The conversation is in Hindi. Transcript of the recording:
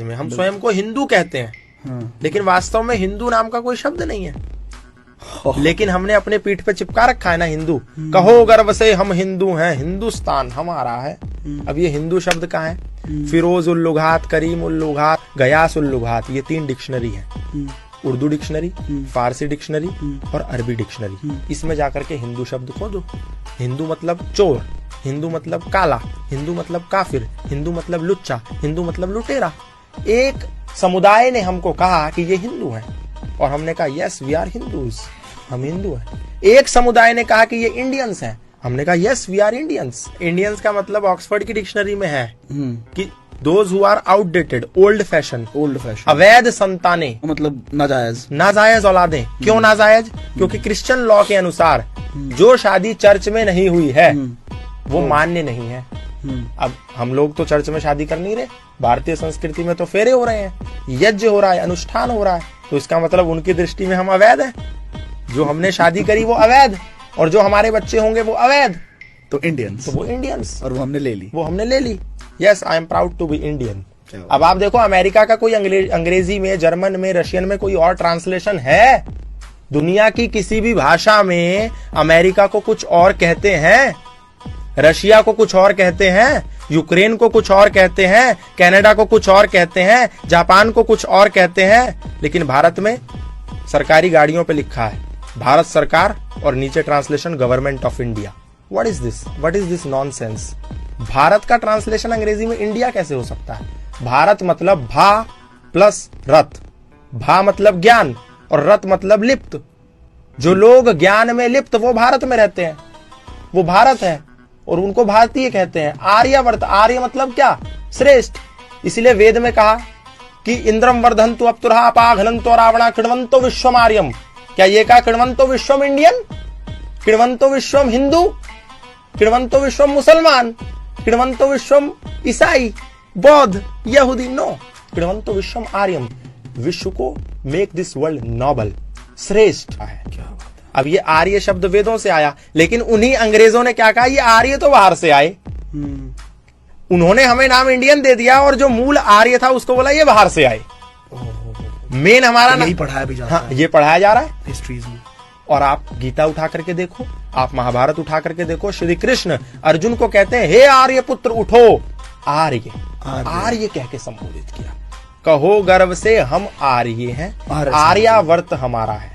समाज में हम स्वयं को हिंदू कहते हैं, लेकिन वास्तव में हिंदू नाम का कोई शब्द नहीं है, लेकिन हमने अपने पीठ पे चिपका रखा है ना हिंदू। कहो गर्व से हम हिंदू हैं, हिंदुस्तान हमारा है। अब ये हिंदू शब्द कहाँ है? फिरोज उल लुगात, करीम उल लुगात, गयास उल लुगात, ये 3 डिक्शनरी है, उर्दू डिक्शनरी, फारसी डिक्शनरी और अरबी डिक्शनरी। इसमें जाकर के हिंदू शब्द खोजो। हिंदू मतलब चोर, हिंदू मतलब काला, हिंदू मतलब काफिर, हिंदू मतलब लुच्चा, हिंदू मतलब लुटेरा। एक समुदाय ने हमको कहा कि ये हिंदू हैं और हमने कहा यस वी आर हिंदूज, हम हिंदू हैं। एक समुदाय ने कहा कि ये इंडियंस हैं, हमने कहा yes we are Indians. Indians का मतलब ऑक्सफोर्ड की डिक्शनरी में है कि those who are outdated, old fashion, अवैध संतानें, मतलब नाजायज, नाजायज औलादें। क्यों नाजायज? क्योंकि क्रिश्चियन लॉ के अनुसार जो शादी चर्च में नहीं हुई है वो मान्य नहीं है। अब हम लोग तो चर्च में शादी कर नहीं रहे, भारतीय संस्कृति में तो फेरे हो रहे हैं, यज्ञ हो रहा है, अनुष्ठान हो रहा है, तो इसका मतलब उनकी दृष्टि में हम अवैध हैं। जो हमने शादी करी वो अवैध, और जो हमारे बच्चे होंगे वो अवैध, तो इंडियंस, तो वो इंडियंस, और वो हमने ले ली। Yes I am proud to be Indian. अब आप देखो अमेरिका का कोई अंग्रेजी में, जर्मन में, रशियन में कोई और ट्रांसलेशन है? दुनिया की किसी भी भाषा में अमेरिका को कुछ और कहते हैं, रशिया को कुछ और कहते हैं, यूक्रेन को कुछ और कहते हैं, कनाडा को कुछ और कहते हैं, जापान को कुछ और कहते हैं, लेकिन भारत में सरकारी गाड़ियों पे लिखा है भारत सरकार और नीचे translation government of India. What is this? What is this nonsense? Bharat का ट्रांसलेशन अंग्रेजी में इंडिया कैसे हो सकता है? भारत मतलब भा प्लस रथ, भा मतलब ज्ञान और रथ मतलब लिप्त। जो लोग ज्ञान में लिप्त वो भारत में रहते हैं, वो भारत है और उनको भारतीय कहते हैं। आर्यवर्त, आर्य मतलब क्या? श्रेष्ठ। इसलिए वेद में कहा कि इंद्रम वर्धन्तु अप्तुरहा अपाघ्नन्तो रावणा कृण्वन्तो विश्वम आर्यम। क्या ये कहा कृण्वन्तो विश्वम इंडियन, कृण्वन्तो विश्वम हिंदू, कृण्वन्तो विश्वम मुसलमान, कृण्वन्तो विश्वम ईसाई, बौद्ध, यहूदी? नो, कृण्वन्तो विश्वम आर्यम। विश्व को मेक दिस वर्ल्ड नोबल, श्रेष्ठ है। क्या बात है। अब ये आर्य शब्द वेदों से आया, लेकिन उन्हीं अंग्रेजों ने क्या कहा, ये आर्य तो बाहर से आए। उन्होंने हमें नाम इंडियन दे दिया और जो मूल आर्य था उसको बोला ये बाहर से आए। मेन हमारा यही पढ़ाया भी जाता है। ये पढ़ाया जा रहा है हिस्ट्रीज में। और आप गीता उठा करके देखो, आप महाभारत उठा करके देखो, श्री कृष्ण अर्जुन को कहते हैं हे आर्य पुत्र उठो। आर्य, आर्य कह के संबोधित किया। कहो गर्व से हम आर्य हैं, आर्यावर्त हमारा है।